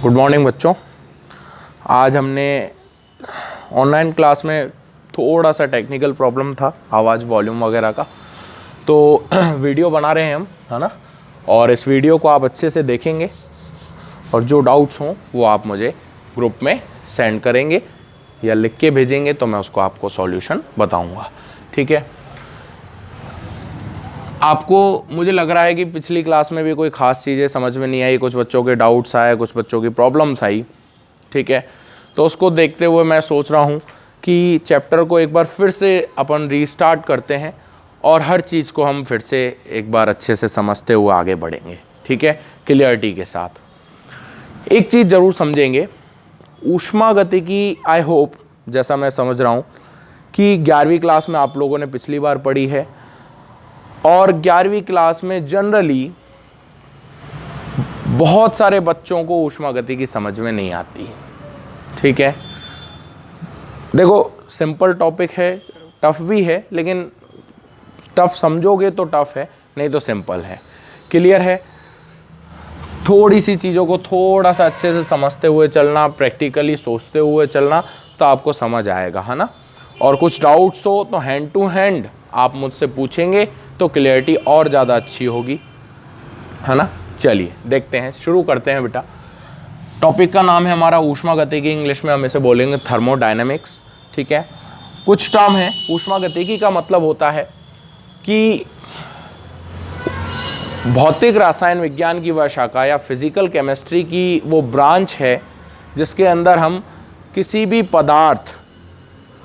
Good morning बच्चों। आज हमने ऑनलाइन क्लास में थोड़ा सा टेक्निकल प्रॉब्लम था, आवाज़ वॉल्यूम वगैरह का, तो वीडियो बना रहे हैं हम, है ना। और इस वीडियो को आप अच्छे से देखेंगे और जो डाउट्स हों वो आप मुझे ग्रुप में सेंड करेंगे या लिख के भेजेंगे तो मैं उसको आपको सॉल्यूशन बताऊंगा, ठीक है। आपको मुझे लग रहा है कि पिछली क्लास में भी कोई ख़ास चीज़ें समझ में नहीं आई, कुछ बच्चों के डाउट्स आए, कुछ बच्चों की प्रॉब्लम्स आई, ठीक है। तो उसको देखते हुए मैं सोच रहा हूँ कि चैप्टर को एक बार फिर से अपन रीस्टार्ट करते हैं और हर चीज़ को हम फिर से एक बार अच्छे से समझते हुए आगे बढ़ेंगे, ठीक है, क्लियरिटी के साथ। एक चीज़ ज़रूर समझेंगे, ऊष्मागतिकी आई होप, जैसा मैं समझ रहा हूँ कि 11वीं क्लास में आप लोगों ने पिछली बार पढ़ी है और 11वीं क्लास में जनरली बहुत सारे बच्चों को ऊष्मागतिकी समझ में नहीं आती, ठीक है। देखो, सिंपल टॉपिक है, टफ भी है, लेकिन टफ समझोगे तो टफ है, नहीं तो सिंपल है, क्लियर है। थोड़ी सी चीज़ों को थोड़ा सा अच्छे से समझते हुए चलना, प्रैक्टिकली सोचते हुए चलना, तो आपको समझ आएगा, है ना। और कुछ डाउट्स हो तो हैंड टू हैंड आप मुझसे पूछेंगे तो क्लियरिटी और ज़्यादा अच्छी होगी, है ना। चलिए देखते हैं, शुरू करते हैं बेटा। टॉपिक का नाम है हमारा ऊष्मागतिकी, इंग्लिश में हम इसे बोलेंगे थर्मोडायनेमिक्स, ठीक है। कुछ टर्म है, ऊष्मागतिकी का मतलब होता है कि भौतिक रसायन विज्ञान की वह शाखा या फिजिकल केमिस्ट्री की वो ब्रांच है जिसके अंदर हम किसी भी पदार्थ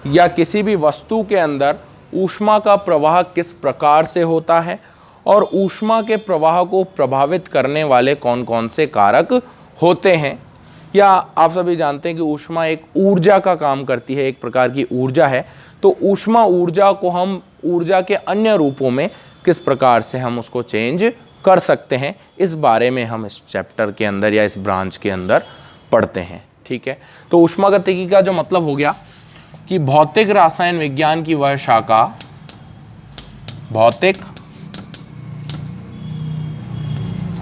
या किसी भी वस्तु के अंदर ऊष्मा का प्रवाह किस प्रकार से होता है और ऊष्मा के प्रवाह को प्रभावित करने वाले कौन कौन से कारक होते हैं। या आप सभी जानते हैं कि ऊष्मा एक ऊर्जा का काम करती है, एक प्रकार की ऊर्जा है, तो ऊष्मा ऊर्जा को हम ऊर्जा के अन्य रूपों में किस प्रकार से हम उसको चेंज कर सकते हैं, इस बारे में हम इस चैप्टर के अंदर या इस ब्रांच के अंदर पढ़ते हैं, ठीक है। तो ऊष्मागतिकी का जो मतलब हो गया कि भौतिक रसायन विज्ञान की वह शाखा, भौतिक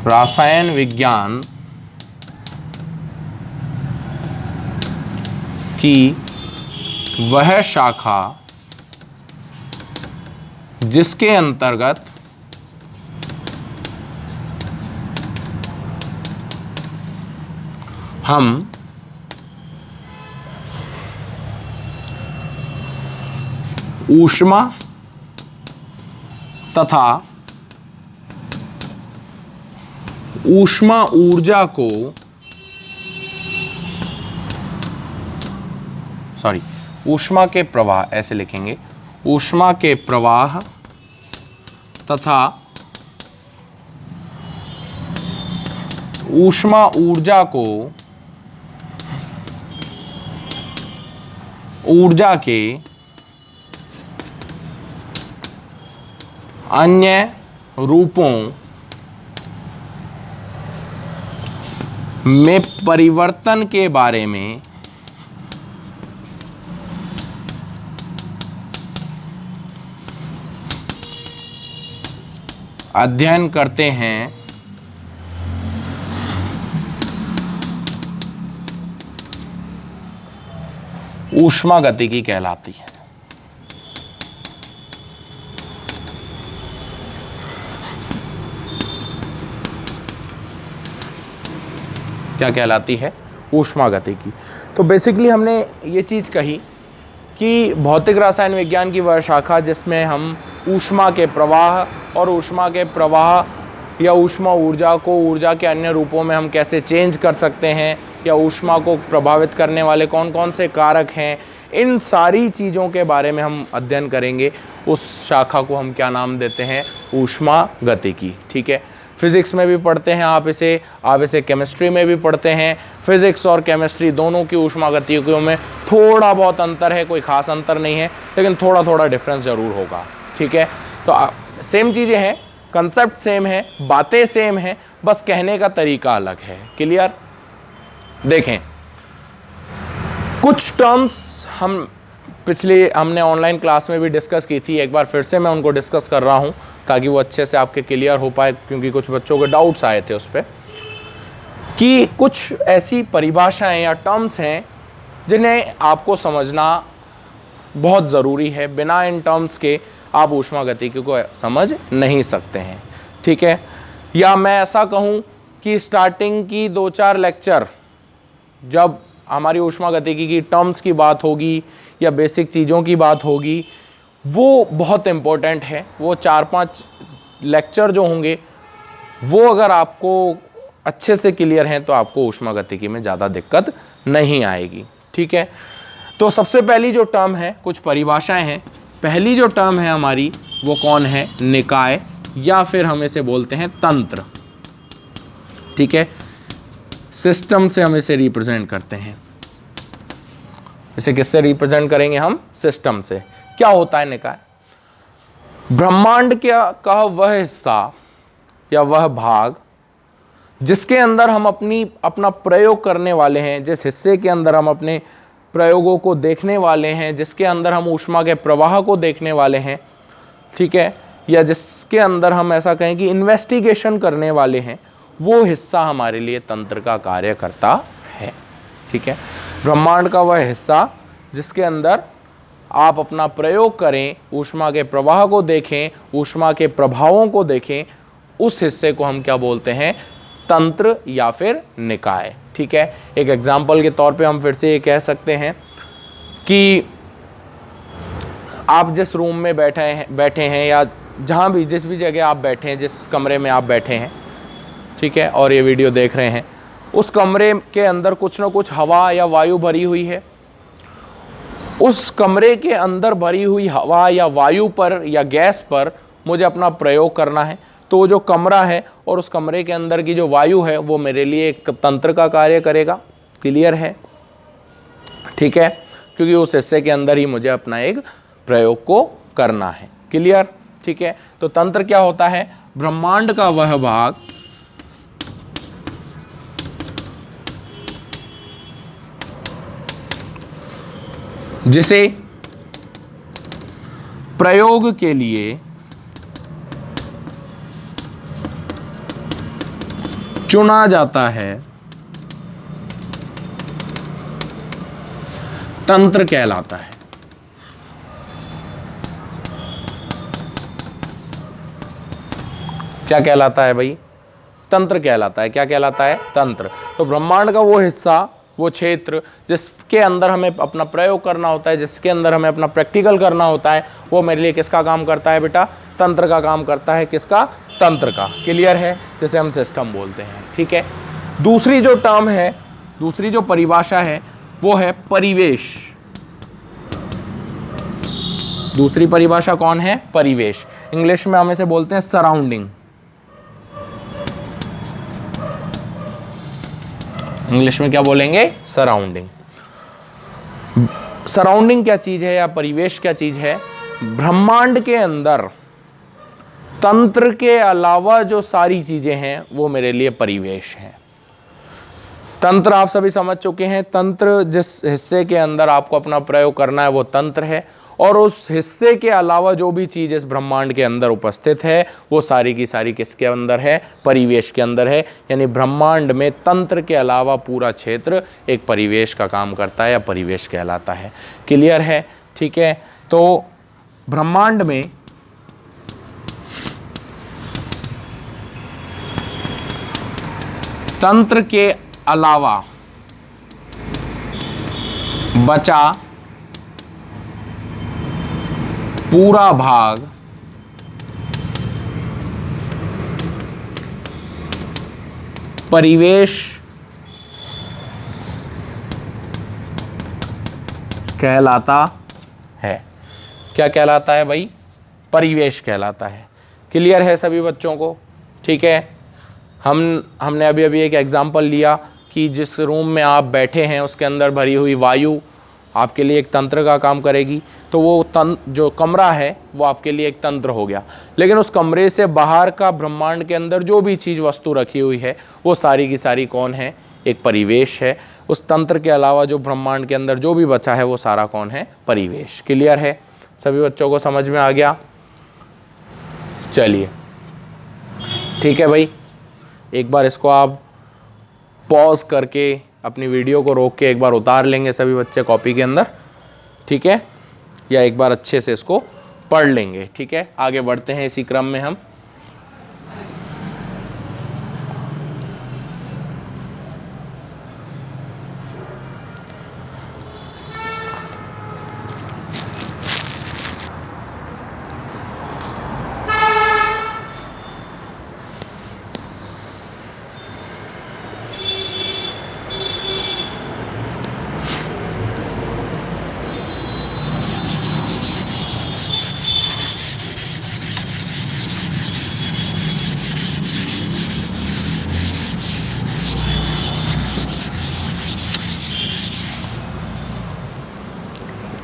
रसायन विज्ञान की वह शाखा जिसके अंतर्गत हम ऊष्मा तथा ऊष्मा ऊर्जा को ऊष्मा के प्रवाह, ऐसे लिखेंगे, ऊष्मा के प्रवाह तथा ऊष्मा ऊर्जा को ऊर्जा के अन्य रूपों में परिवर्तन के बारे में अध्ययन करते हैं, ऊष्मागतिकी कहलाती है। क्या कहलाती है? ऊष्मागतिकी। तो बेसिकली हमने ये चीज़ कही कि भौतिक रसायन विज्ञान की वह शाखा जिसमें हम ऊष्मा के प्रवाह और ऊष्मा के प्रवाह या ऊष्मा ऊर्जा को ऊर्जा के अन्य रूपों में हम कैसे चेंज कर सकते हैं या ऊष्मा को प्रभावित करने वाले कौन कौन से कारक हैं, इन सारी चीज़ों के बारे में हम अध्ययन करेंगे। उस शाखा को हम क्या नाम देते हैं? ऊष्मागतिकी, ठीक है। फिज़िक्स में भी पढ़ते हैं आप इसे केमिस्ट्री में भी पढ़ते हैं। फिज़िक्स और केमिस्ट्री दोनों की ऊष्मागतिकियों में थोड़ा बहुत अंतर है, कोई ख़ास अंतर नहीं है, लेकिन थोड़ा थोड़ा डिफरेंस ज़रूर होगा, ठीक है। तो सेम चीज़ें हैं, कंसेप्ट सेम है, बातें सेम हैं, बस कहने का तरीका अलग है, क्लियर। देखें, कुछ टर्म्स हमने ऑनलाइन क्लास में भी डिस्कस की थी, एक बार फिर से मैं उनको डिस्कस कर रहा हूं ताकि वो अच्छे से आपके क्लियर हो पाए, क्योंकि कुछ बच्चों के डाउट्स आए थे उस पर। कि कुछ ऐसी परिभाषाएं या टर्म्स हैं जिन्हें आपको समझना बहुत ज़रूरी है। बिना इन टर्म्स के आप ऊष्मागतिकी को समझ नहीं सकते हैं, ठीक है। या मैं ऐसा कहूँ कि स्टार्टिंग की 2-4 लेक्चर जब हमारी ऊष्मागतिकी की टर्म्स की बात होगी या बेसिक चीज़ों की बात होगी, वो बहुत इम्पोर्टेंट है। वो 4-5 लेक्चर जो होंगे वो अगर आपको अच्छे से क्लियर हैं तो आपको ऊष्मागतिकी में ज़्यादा दिक्कत नहीं आएगी, ठीक है। तो सबसे पहली जो टर्म है, कुछ परिभाषाएं हैं। पहली जो टर्म है हमारी वो कौन है? निकाय, या फिर हम इसे बोलते हैं तंत्र, ठीक है। सिस्टम से हम इसे रिप्रेजेंट करते हैं। इसे किससे रिप्रेजेंट करेंगे हम? सिस्टम से। क्या होता है निकाय? ब्रह्मांड का वह हिस्सा या वह भाग जिसके अंदर हम अपना प्रयोग करने वाले हैं, जिस हिस्से के अंदर हम अपने प्रयोगों को देखने वाले हैं, जिसके अंदर हम ऊष्मा के प्रवाह को देखने वाले हैं, ठीक है, या जिसके अंदर हम ऐसा कहें कि इन्वेस्टिगेशन करने वाले हैं, वो हिस्सा हमारे लिए तंत्र का कार्य करता है, ठीक है। ब्रह्मांड का वह हिस्सा जिसके अंदर आप अपना प्रयोग करें, ऊष्मा के प्रवाह को देखें, ऊष्मा के प्रभावों को देखें, उस हिस्से को हम क्या बोलते हैं? तंत्र या फिर निकाय, ठीक है। एक एग्जाम्पल के तौर पे हम फिर से ये कह सकते हैं कि आप जिस रूम में बैठे हैं या जहाँ भी जिस भी जगह आप बैठे हैं, जिस कमरे में आप बैठे हैं, ठीक है, और ये वीडियो देख रहे हैं, उस कमरे के अंदर कुछ ना कुछ हवा या वायु भरी हुई है। उस कमरे के अंदर भरी हुई हवा या वायु पर या गैस पर मुझे अपना प्रयोग करना है। तो जो कमरा है और उस कमरे के अंदर की जो वायु है वो मेरे लिए एक तंत्र का कार्य करेगा। क्लियर है? ठीक है, क्योंकि उस हिस्से के अंदर ही मुझे अपना एक प्रयोग को करना है। क्लियर? ठीक है, तो तंत्र क्या होता है? ब्रह्मांड का वह भाग जिसे प्रयोग के लिए चुना जाता है, तंत्र कहलाता है। क्या कहलाता है भाई? तंत्र कहलाता है। क्या कहलाता है? तंत्र। तो ब्रह्मांड का वो हिस्सा, वो क्षेत्र जिसके अंदर हमें अपना प्रयोग करना होता है, जिसके अंदर हमें अपना प्रैक्टिकल करना होता है, वो मेरे लिए किसका काम करता है बेटा? तंत्र का काम करता है। किसका? तंत्र का। क्लियर है? जिसे हम सिस्टम बोलते हैं। ठीक है, दूसरी जो टर्म है, दूसरी जो परिभाषा है वो है परिवेश। दूसरी परिभाषा कौन है? परिवेश। इंग्लिश में हम इसे बोलते हैं सराउंडिंग। इंग्लिश में क्या बोलेंगे? सराउंडिंग। सराउंडिंग क्या चीज है या परिवेश क्या चीज है? ब्रह्मांड के अंदर तंत्र के अलावा जो सारी चीजें हैं वो मेरे लिए परिवेश है। तंत्र आप सभी समझ चुके हैं। तंत्र जिस हिस्से के अंदर आपको अपना प्रयोग करना है वो तंत्र है, और उस हिस्से के अलावा जो भी चीज़ इस ब्रह्मांड के अंदर उपस्थित है वो सारी की सारी किसके अंदर है? परिवेश के अंदर है। यानी ब्रह्मांड में तंत्र के अलावा पूरा क्षेत्र एक परिवेश का काम करता है या परिवेश कहलाता है। क्लियर है? ठीक है, तो ब्रह्मांड में तंत्र के अलावा बचा पूरा भाग परिवेश कहलाता है। क्या कहलाता है भाई? परिवेश कहलाता है। क्लियर है सभी बच्चों को? ठीक है, हमने अभी एक एग्जाम्पल लिया कि जिस रूम में आप बैठे हैं उसके अंदर भरी हुई वायु आपके लिए एक तंत्र का काम करेगी। तो वो जो कमरा है वो आपके लिए एक तंत्र हो गया। लेकिन उस कमरे से बाहर का ब्रह्मांड के अंदर जो भी चीज़ वस्तु रखी हुई है वो सारी की सारी कौन है? एक परिवेश है। उस तंत्र के अलावा जो ब्रह्मांड के अंदर जो भी बचा है वो सारा कौन है? परिवेश। क्लियर है? सभी बच्चों को समझ में आ गया? चलिए ठीक है भाई, एक बार इसको आप पॉज करके अपनी वीडियो को रोक के एक बार उतार लेंगे सभी बच्चे कॉपी के अंदर, ठीक है, या एक बार अच्छे से इसको पढ़ लेंगे, ठीक है। आगे बढ़ते हैं इसी क्रम में हम।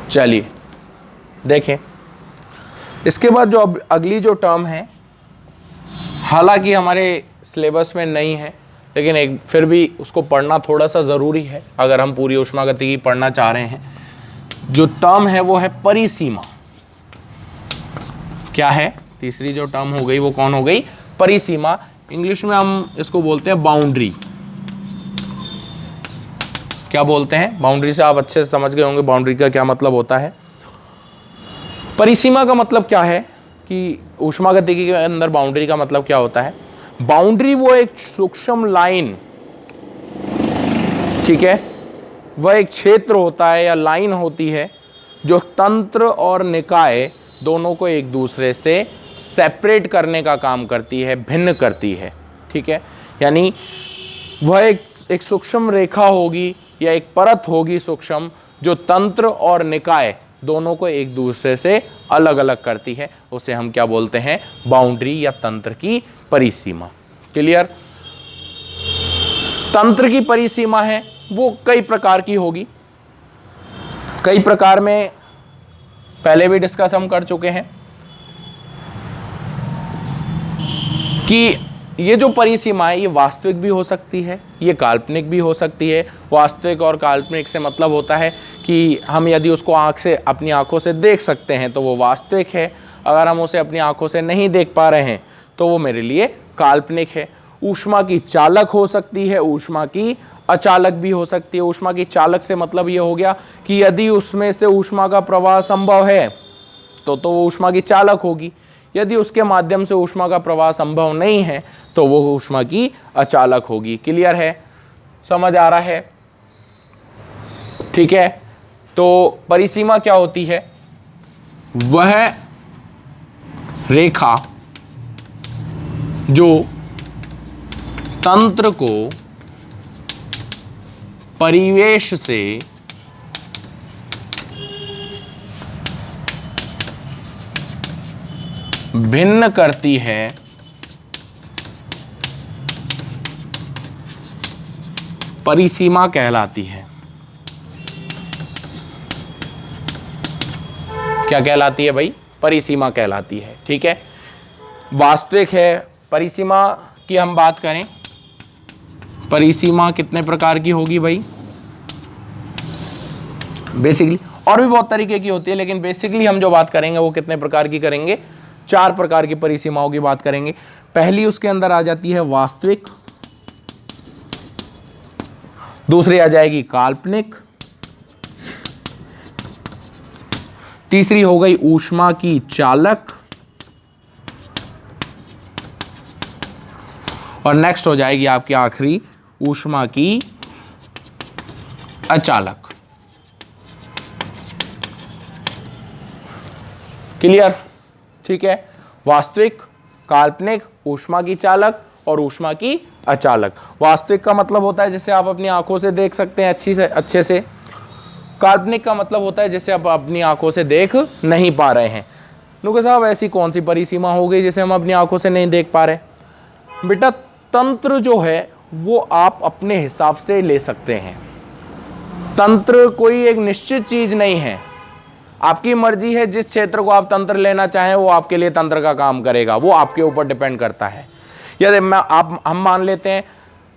चलिए देखें, इसके बाद जो अगली जो टर्म है, हालांकि हमारे सिलेबस में नहीं है, लेकिन एक फिर भी उसको पढ़ना थोड़ा सा ज़रूरी है अगर हम पूरी ऊष्मागतिकी पढ़ना चाह रहे हैं। जो टर्म है वो है परिसीमा। क्या है? तीसरी जो टर्म हो गई वो कौन हो गई? परिसीमा। इंग्लिश में हम इसको बोलते हैं बाउंड्री। क्या बोलते हैं? बाउंड्री से आप अच्छे से समझ गए होंगे बाउंड्री का क्या मतलब होता है। परिसीमा का मतलब क्या है कि ऊष्मागतिकी के अंदर बाउंड्री का मतलब क्या होता है? बाउंड्री वो एक सूक्ष्म लाइन, ठीक है, वह एक क्षेत्र होता है या लाइन होती है जो तंत्र और निकाय दोनों को एक दूसरे से सेपरेट करने का काम करती है, भिन्न करती है, ठीक है। यानी वह एक सूक्ष्म रेखा होगी या एक परत होगी सूक्ष्म, जो तंत्र और निकाय दोनों को एक दूसरे से अलग अलग करती है। उसे हम क्या बोलते हैं? बाउंड्री या तंत्र की परिसीमा। क्लियर? तंत्र की परिसीमा है वो कई प्रकार की होगी। कई प्रकार में पहले भी डिस्कस हम कर चुके हैं कि ये जो परिसीमा है ये वास्तविक भी हो सकती है, ये काल्पनिक भी हो सकती है। वास्तविक और काल्पनिक से मतलब होता है कि हम यदि उसको आँख से, अपनी आँखों से देख सकते हैं तो वो वास्तविक है, अगर हम उसे अपनी आँखों से नहीं देख पा रहे हैं तो वो मेरे लिए काल्पनिक है। ऊष्मा की चालक हो सकती है, ऊष्मा की अचालक भी हो सकती है। ऊष्मा की चालक से मतलब ये हो गया कि यदि उसमें से ऊष्मा का प्रवाह संभव है तो वो ऊष्मा की चालक होगी। यदि उसके माध्यम से ऊष्मा का प्रवाह संभव नहीं है तो वो ऊष्मा की अचालक होगी। क्लियर है? समझ आ रहा है? ठीक है। तो परिसीमा क्या होती है? वह रेखा जो तंत्र को परिवेश से भिन्न करती है, परिसीमा कहलाती है। क्या कहलाती है भाई? परिसीमा कहलाती है। ठीक है। वास्तविक है। परिसीमा की हम बात करें, परिसीमा कितने प्रकार की होगी भाई? बेसिकली और भी बहुत तरीके की होती है, लेकिन बेसिकली हम जो बात करेंगे वो कितने प्रकार की करेंगे? 4 प्रकार की परिसीमाओं की बात करेंगे। पहली उसके अंदर आ जाती है वास्तविक, दूसरी आ जाएगी काल्पनिक, तीसरी हो गई ऊष्मा की चालक, और नेक्स्ट हो जाएगी आपकी आखिरी ऊष्मा की अचालक। क्लियर? ठीक है। वास्तविक, काल्पनिक, ऊष्मा की चालक और ऊष्मा की अचालक। वास्तविक का मतलब होता है जैसे आप अपनी आंखों से देख सकते हैं अच्छे से। काल्पनिक का मतलब होता है जैसे आप अपनी आंखों से देख नहीं पा रहे हैं। नुके साहब ऐसी कौन सी परिसीमा हो गई जिसे हम अपनी आंखों से नहीं देख पा रहे? बेटा तंत्र जो है वो आप अपने हिसाब से ले सकते हैं। तंत्र कोई एक निश्चित चीज नहीं है, आपकी मर्जी है। जिस क्षेत्र को आप तंत्र लेना चाहें वो आपके लिए तंत्र का काम करेगा, वो आपके ऊपर डिपेंड करता है। यदि हम मान लेते हैं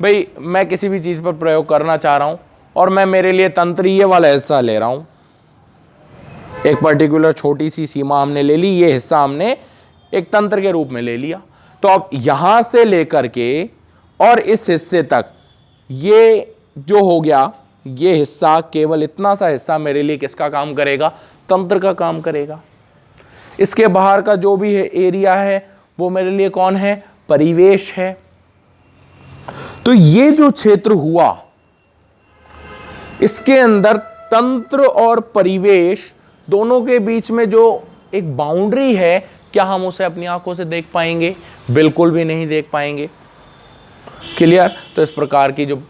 भाई मैं किसी भी चीज़ पर प्रयोग करना चाह रहा हूँ और मैं मेरे लिए तंत्र ये वाला हिस्सा ले रहा हूँ, एक पर्टिकुलर छोटी सी सीमा हमने ले ली, ये हिस्सा हमने एक तंत्र के रूप में ले लिया। तो अब यहाँ से लेकर के और इस हिस्से तक ये जो हो गया, ये हिस्सा, केवल इतना सा हिस्सा मेरे लिए किसका काम करेगा? तंत्र का काम करेगा। इसके बाहर का जो भी है एरिया है वो मेरे लिए कौन है? परिवेश है। तो ये जो क्षेत्र हुआ, इसके अंदर तंत्र और परिवेश दोनों के बीच में जो एक बाउंड्री है, क्या हम उसे अपनी आंखों से देख पाएंगे? बिल्कुल भी नहीं देख पाएंगे। क्लियर? तो इस प्रकार की जो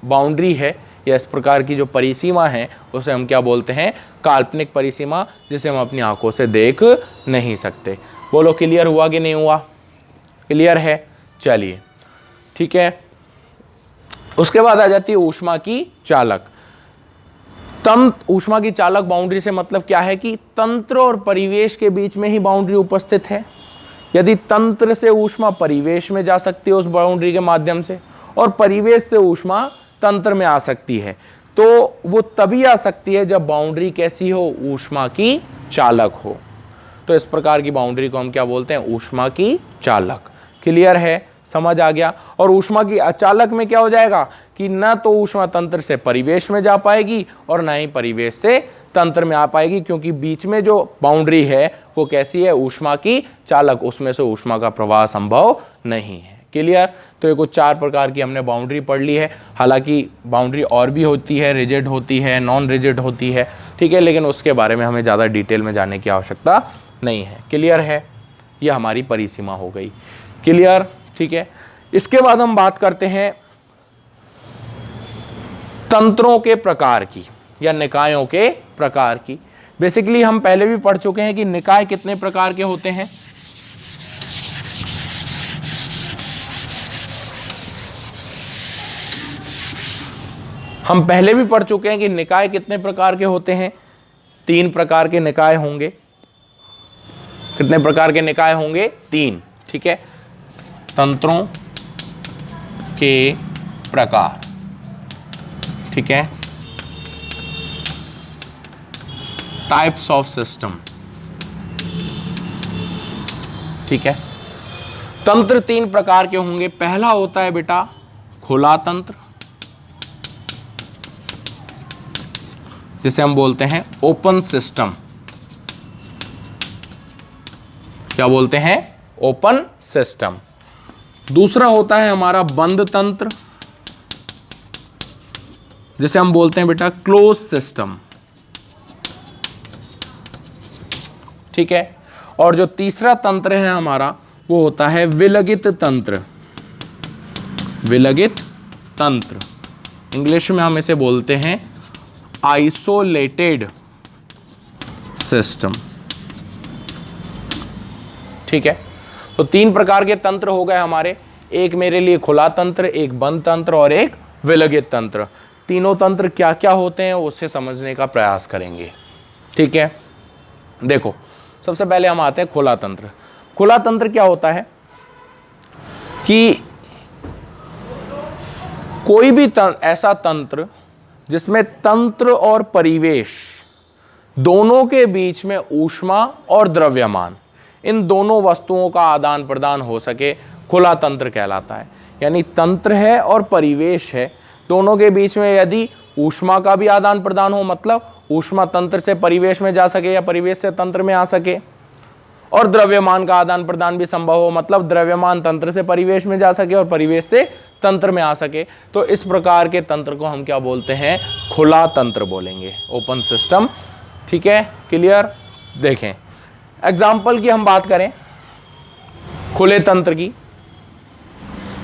बाउंड्री है या इस प्रकार की जो परिसीमा है उसे हम क्या बोलते हैं? काल्पनिक परिसीमा, जिसे हम अपनी आंखों से देख नहीं सकते। बोलो क्लियर हुआ कि नहीं हुआ? क्लियर है? चलिए ठीक है। उसके बाद आ जाती है ऊष्मा की चालक। ऊष्मा की चालक बाउंड्री से मतलब क्या है कि तंत्र और परिवेश के बीच में ही बाउंड्री उपस्थित है। यदि तंत्र से ऊष्मा परिवेश में जा सकती है उस बाउंड्री के माध्यम से, और परिवेश से ऊष्मा तंत्र में आ सकती है, तो वो तभी आ सकती है जब बाउंड्री कैसी हो? ऊष्मा की चालक हो। तो इस प्रकार की बाउंड्री को हम क्या बोलते हैं? ऊष्मा की चालक। क्लियर है? समझ आ गया? और ऊष्मा की अचालक में क्या हो जाएगा कि ना तो ऊष्मा तंत्र से परिवेश में जा पाएगी और ना ही परिवेश से तंत्र में आ पाएगी, क्योंकि बीच में जो बाउंड्री है वो कैसी है? ऊष्मा की चालक। उसमें से ऊष्मा का प्रवाह संभव नहीं है। क्लियर? तो ये कुछ 4 प्रकार की हमने बाउंड्री पढ़ ली है। हालांकि बाउंड्री और भी होती है, रिजिड होती है, नॉन रिजिड होती है, ठीक है, लेकिन उसके बारे में हमें ज़्यादा डिटेल में जाने की आवश्यकता नहीं है। क्लियर है? ये हमारी परिसीमा हो गई। क्लियर? ठीक है। इसके बाद हम बात करते हैं तंत्रों के प्रकार की या निकायों के प्रकार की। बेसिकली हम पहले भी पढ़ चुके हैं कि निकाय कितने प्रकार के होते हैं। हम पहले भी पढ़ चुके हैं कि निकाय कितने प्रकार के होते हैं। 3 प्रकार के निकाय होंगे। कितने प्रकार के निकाय होंगे? 3। ठीक है। तंत्रों के प्रकार, ठीक है, टाइप्स ऑफ सिस्टम, ठीक है। तंत्र 3 प्रकार के होंगे। पहला होता है बेटा खुला तंत्र, जिसे हम बोलते हैं ओपन सिस्टम। क्या बोलते हैं? Open system. दूसरा होता है हमारा बंद तंत्र, जिसे हम बोलते हैं बेटा क्लोज सिस्टम, ठीक है। और जो तीसरा तंत्र है हमारा वो होता है विलगित तंत्र। विलगित तंत्र, इंग्लिश में हम इसे बोलते हैं आइसोलेटेड सिस्टम, ठीक है। तो 3 प्रकार के तंत्र हो गए हमारे। एक मेरे लिए खुला तंत्र, एक बंद तंत्र और एक विलगित तंत्र। तीनों तंत्र क्या क्या होते हैं उसे समझने का प्रयास करेंगे, ठीक है। देखो, सबसे पहले हम आते हैं खुला तंत्र। खुला तंत्र क्या होता है कि कोई भी ऐसा तंत्र जिसमें तंत्र और परिवेश दोनों के बीच में ऊष्मा और द्रव्यमान, इन दोनों वस्तुओं का आदान प्रदान हो सके, खुला तंत्र कहलाता है। यानी तंत्र है और परिवेश है, दोनों के बीच में यदि ऊष्मा का भी आदान प्रदान हो, मतलब ऊष्मा तंत्र से परिवेश में जा सके या परिवेश से तंत्र में आ सके, और द्रव्यमान का आदान प्रदान भी संभव हो, मतलब द्रव्यमान तंत्र से परिवेश में जा सके और परिवेश से तंत्र में आ सके, तो इस प्रकार के तंत्र को हम क्या बोलते हैं? खुला तंत्र बोलेंगे, ओपन सिस्टम, ठीक है। क्लियर? देखें, एग्जाम्पल की हम बात करें खुले तंत्र की।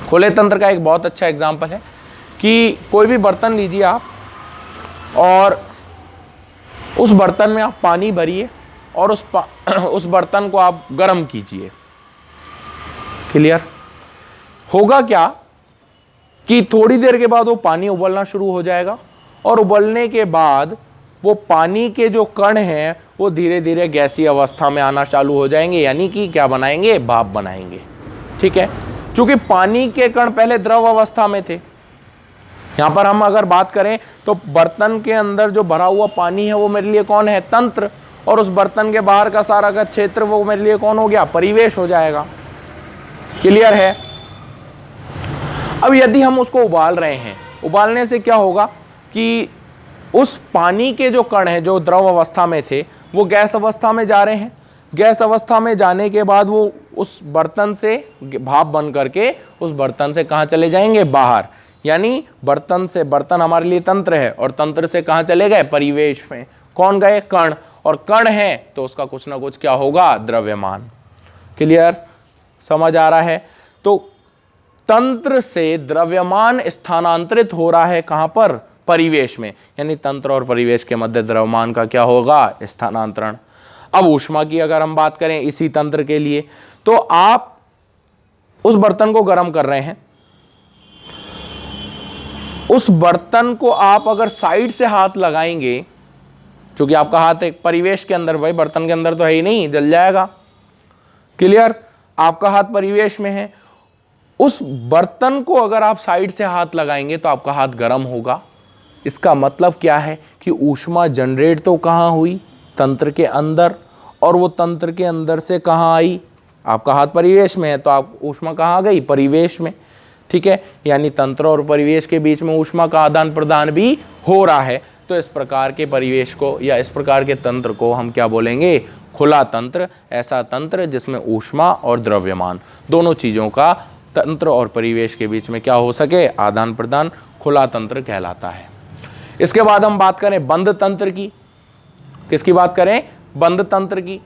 खुले तंत्र का एक बहुत अच्छा एग्जाम्पल है कि कोई भी बर्तन लीजिए आप और उस बर्तन में आप पानी भरिए और उस बर्तन को आप गर्म कीजिए। क्लियर? होगा क्या कि थोड़ी देर के बाद वो पानी उबलना शुरू हो जाएगा और उबलने के बाद वो पानी के जो कण हैं वो धीरे धीरे गैसीय अवस्था में आना चालू हो जाएंगे, यानी कि क्या बनाएंगे? भाप बनाएंगे, ठीक है। क्योंकि पानी के कण पहले द्रव अवस्था में थे। यहां पर हम अगर बात करें तो बर्तन के अंदर जो भरा हुआ पानी है वो मेरे लिए कौन है? तंत्र। और उस बर्तन के बाहर का सारा का क्षेत्र वो मेरे लिए कौन हो गया? परिवेश हो जाएगा। क्लियर है? अब यदि हम उसको उबाल रहे हैं उबालने से क्या होगा कि उस पानी के जो कण हैं जो द्रव अवस्था में थे वो गैस अवस्था में जा रहे हैं। गैस अवस्था में जाने के बाद वो उस बर्तन से भाप बन करके उस बर्तन से कहाँ चले जाएंगे, बाहर। यानी बर्तन से, बर्तन हमारे लिए तंत्र है और तंत्र से कहाँ चले गए, परिवेश में। कौन गए, कण। और कण है तो उसका कुछ ना कुछ क्या होगा, द्रव्यमान। क्लियर, समझ आ रहा है। तो तंत्र से द्रव्यमान स्थानांतरित हो रहा है कहाँ पर, परिवेश में। यानी तंत्र और परिवेश के मध्य द्रव्यमान का क्या होगा, स्थानांतरण। अब ऊष्मा की अगर हम बात करें इसी तंत्र के लिए, तो आप उस बर्तन को गर्म कर रहे हैं, उस बर्तन को आप अगर साइड से हाथ लगाएंगे, क्योंकि आपका हाथ एक परिवेश के अंदर, भाई बर्तन के अंदर तो है ही नहीं, जल जाएगा। क्लियर, आपका हाथ परिवेश में है। उस बर्तन को अगर आप साइड से हाथ लगाएंगे तो आपका हाथ गर्म होगा। इसका मतलब क्या है कि ऊष्मा जनरेट तो कहाँ हुई, तंत्र के अंदर, और वो तंत्र के अंदर से कहाँ आई, आपका हाथ परिवेश में है तो आप ऊष्मा कहाँ गई, परिवेश में। ठीक है, यानी तंत्र और परिवेश के बीच में ऊष्मा का आदान प्रदान भी हो रहा है। तो इस प्रकार के परिवेश को या इस प्रकार के तंत्र को हम क्या बोलेंगे, खुला तंत्र। ऐसा तंत्र जिसमें ऊष्मा और द्रव्यमान दोनों चीज़ों का तंत्र और परिवेश के बीच में क्या हो सके, आदान प्रदान, खुला तंत्र कहलाता है। इसके बाद हम बात करें बंद तंत्र की। किसकी बात करें, बंद तंत्र की।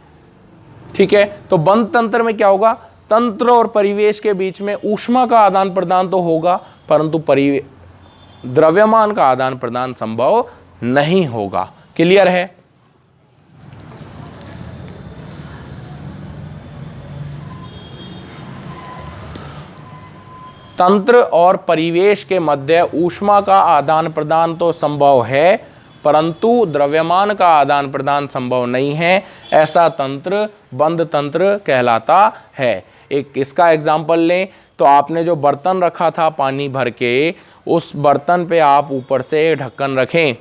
ठीक है, तो बंद तंत्र में क्या होगा, तंत्र और परिवेश के बीच में ऊष्मा का आदान प्रदान तो होगा परंतु द्रव्यमान का आदान प्रदान संभव नहीं होगा। क्लियर है। तंत्र और परिवेश के मध्य ऊष्मा का आदान प्रदान तो संभव है परंतु द्रव्यमान का आदान प्रदान संभव नहीं है। ऐसा तंत्र बंद तंत्र कहलाता है। एक इसका एग्जाम्पल लें तो आपने जो बर्तन रखा था पानी भर के, उस बर्तन पे आप ऊपर से ढक्कन रखें।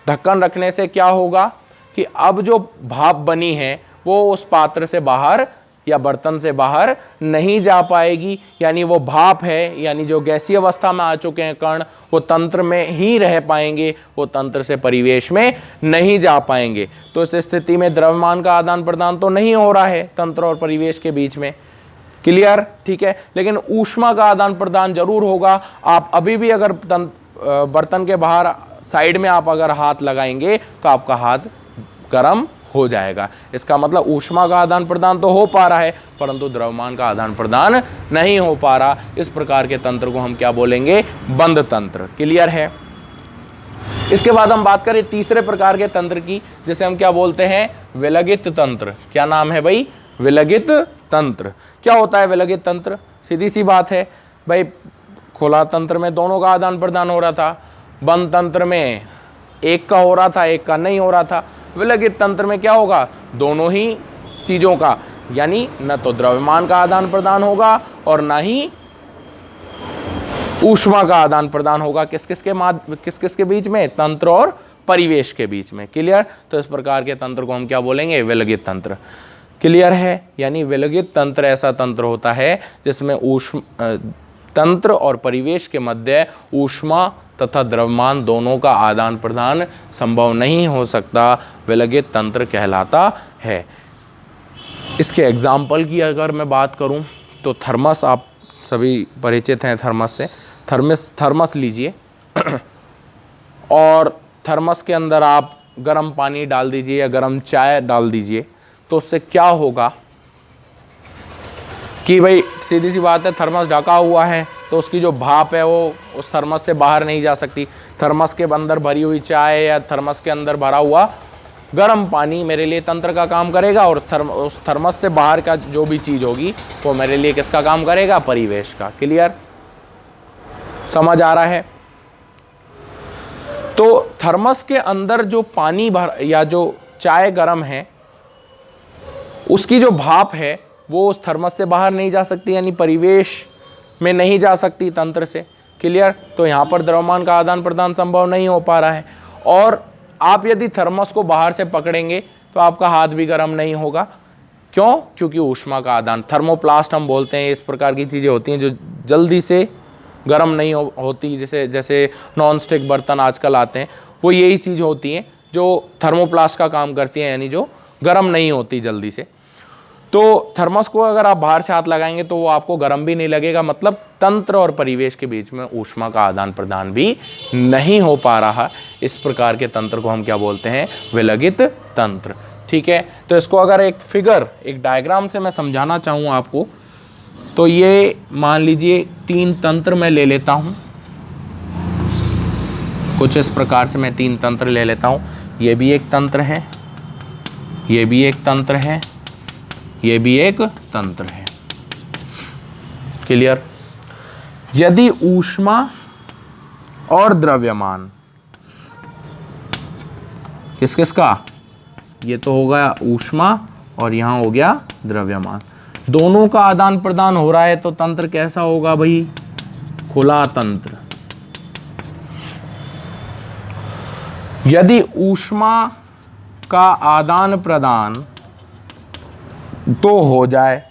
ढक्कन रखने से क्या होगा कि अब जो भाप बनी है वो उस पात्र से बाहर या बर्तन से बाहर नहीं जा पाएगी। यानी वो भाप है, यानी जो गैसीय अवस्था में आ चुके हैं कण, वो तंत्र में ही रह पाएंगे, वो तंत्र से परिवेश में नहीं जा पाएंगे। तो इस स्थिति में द्रव्यमान का आदान प्रदान तो नहीं हो रहा है तंत्र और परिवेश के बीच में। क्लियर, ठीक है। लेकिन ऊष्मा का आदान प्रदान जरूर होगा। आप अभी भी अगर बर्तन के बाहर साइड में आप अगर हाथ लगाएंगे तो आपका हाथ गर्म हो जाएगा। इसका मतलब ऊष्मा का आदान प्रदान तो हो पा रहा है परंतु द्रव्यमान का आदान प्रदान नहीं हो पा रहा। इस प्रकार के तंत्र को हम क्या बोलेंगे, बंद तंत्र। क्लियर है। इसके बाद हम बात करें तीसरे प्रकार के तंत्र की, जिसे हम क्या बोलते हैं, विलगित तंत्र। क्या नाम है भाई, विलगित तंत्र। क्या होता है विलगित तंत्र, सीधी सी बात है भाई। खुला तंत्र में दोनों का आदान प्रदान हो रहा था, बंद तंत्र में एक का हो रहा था, एक का नहीं हो रहा था। विलगित तंत्र में क्या होगा, दोनों ही चीज़ों का, यानी न तो द्रव्यमान का आदान प्रदान होगा और ना ही ऊष्मा का आदान प्रदान होगा। किस किस के बीच में, तंत्र और परिवेश के बीच में। क्लियर। तो इस प्रकार के तंत्र को हम क्या बोलेंगे, विलगित तंत्र। क्लियर है। यानी विलगित तंत्र ऐसा तंत्र होता है जिसमें तंत्र और परिवेश के मध्य ऊष्मा तथा द्रव्यमान दोनों का आदान प्रदान संभव नहीं हो सकता, विलगित तंत्र कहलाता है। इसके एग्जाम्पल की अगर मैं बात करूं तो थर्मस, आप सभी परिचित हैं थर्मस से। थर्मस लीजिए और थर्मस के अंदर आप गर्म पानी डाल दीजिए या गर्म चाय डाल दीजिए, तो उससे क्या होगा कि भाई सीधी सी बात है, थर्मस ढका हुआ है तो उसकी जो भाप है वो उस थर्मस से बाहर नहीं जा सकती। थर्मस के अंदर भरी हुई चाय या थर्मस के अंदर भरा हुआ गर्म पानी मेरे लिए तंत्र का काम करेगा और उस थर्मस से बाहर का जो भी चीज़ होगी वो मेरे लिए किसका काम करेगा, परिवेश का। क्लियर, समझ आ रहा है। तो थर्मस के अंदर जो पानी भर या जो चाय गर्म है उसकी जो भाप है वो उस थर्मस से बाहर नहीं जा सकती, यानी परिवेश में नहीं जा सकती तंत्र से। क्लियर। तो यहाँ पर द्रव्यमान का आदान प्रदान संभव नहीं हो पा रहा है। और आप यदि थर्मस को बाहर से पकड़ेंगे तो आपका हाथ भी गर्म नहीं होगा। क्यों? क्योंकि ऊष्मा का आदान, थर्मोप्लास्ट हम बोलते हैं, इस प्रकार की चीज़ें होती हैं जो जल्दी से गर्म नहीं होती, जैसे जैसे नॉन स्टिक बर्तन आजकल आते हैं, वो यही चीज़ होती हैं जो थर्मोप्लास्ट का काम करती हैं, यानी जो गर्म नहीं होती जल्दी से। तो थर्मस को अगर आप बाहर से हाथ लगाएंगे तो वो आपको गर्म भी नहीं लगेगा, मतलब तंत्र और परिवेश के बीच में ऊष्मा का आदान प्रदान भी नहीं हो पा रहा। इस प्रकार के तंत्र को हम क्या बोलते हैं? विलगित तंत्र। ठीक है, तो इसको अगर एक फिगर, एक डायग्राम से मैं समझाना चाहूँ आपको, तो ये मान लीजिए 3 तंत्र मैं ले लेता हूँ, कुछ इस प्रकार से मैं 3 तंत्र ले लेता हूँ। ये भी एक तंत्र है, ये भी एक तंत्र है, ये भी एक तंत्र है। क्लियर? यदि ऊष्मा और द्रव्यमान, किस किस का? ये तो हो गया ऊष्मा और यहां हो गया द्रव्यमान, दोनों का आदान प्रदान हो रहा है, तो तंत्र कैसा होगा भाई? खुला तंत्र। यदि ऊष्मा का आदान प्रदान तो हो जाए,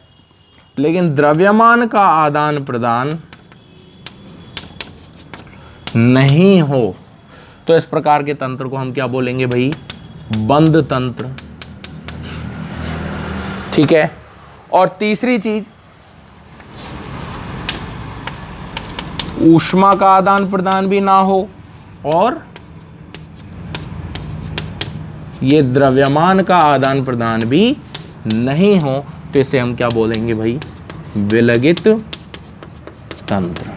लेकिन द्रव्यमान का आदान प्रदान नहीं हो, तो इस प्रकार के तंत्र को हम क्या बोलेंगे भाई? बंद तंत्र। ठीक है, और तीसरी चीज, ऊष्मा का आदान प्रदान भी ना हो और ये द्रव्यमान का आदान प्रदान भी नहीं हो, तो इसे हम क्या बोलेंगे भाई? विलगित तंत्र।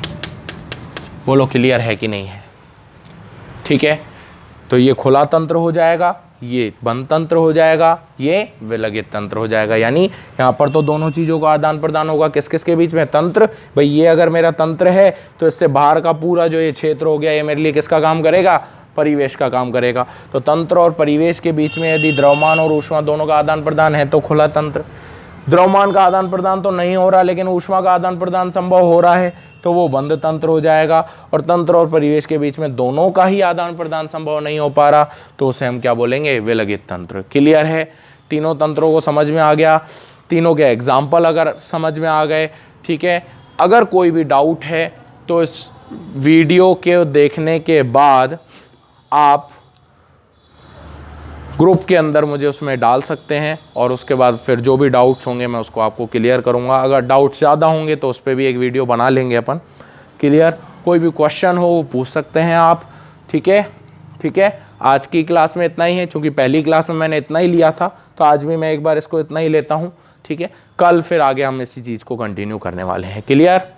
बोलो क्लियर है कि नहीं है? ठीक है, तो ये खुला तंत्र हो जाएगा, ये बंद तंत्र हो जाएगा, ये विलगित तंत्र हो जाएगा। यानी यहाँ पर तो दोनों चीज़ों का आदान प्रदान होगा, किस किस के बीच में? तंत्र। भाई ये अगर मेरा तंत्र है तो इससे बाहर का पूरा जो ये क्षेत्र हो गया, ये मेरे लिए किसका काम करेगा? परिवेश का काम करेगा। तो तंत्र और परिवेश के बीच में यदि द्रव्यमान और ऊष्मा दोनों का आदान प्रदान है तो खुला तंत्र। द्रव्यमान का आदान प्रदान तो नहीं हो रहा, लेकिन ऊष्मा का आदान प्रदान संभव हो रहा है, तो वो बंद तंत्र हो जाएगा। और तंत्र और परिवेश के बीच में दोनों का ही आदान प्रदान संभव नहीं हो पा रहा, तो उसे हम क्या बोलेंगे? विलगित तंत्र। क्लियर है? तीनों तंत्रों को समझ में आ गया, तीनों के एग्जाम्पल अगर समझ में आ गए। ठीक है, अगर कोई भी डाउट है तो इस वीडियो के देखने के बाद आप ग्रुप के अंदर मुझे उसमें डाल सकते हैं, और उसके बाद फिर जो भी डाउट्स होंगे मैं उसको आपको क्लियर करूंगा। अगर डाउट्स ज़्यादा होंगे तो उस पर भी एक वीडियो बना लेंगे अपन। क्लियर? कोई भी क्वेश्चन हो वो पूछ सकते हैं आप। ठीक है? ठीक है, आज की क्लास में इतना ही है, क्योंकि पहली क्लास में मैंने इतना ही लिया था, तो आज भी मैं एक बार इसको इतना ही लेता हूँ। ठीक है, कल फिर आगे हम इसी चीज़ को कंटिन्यू करने वाले हैं। क्लियर?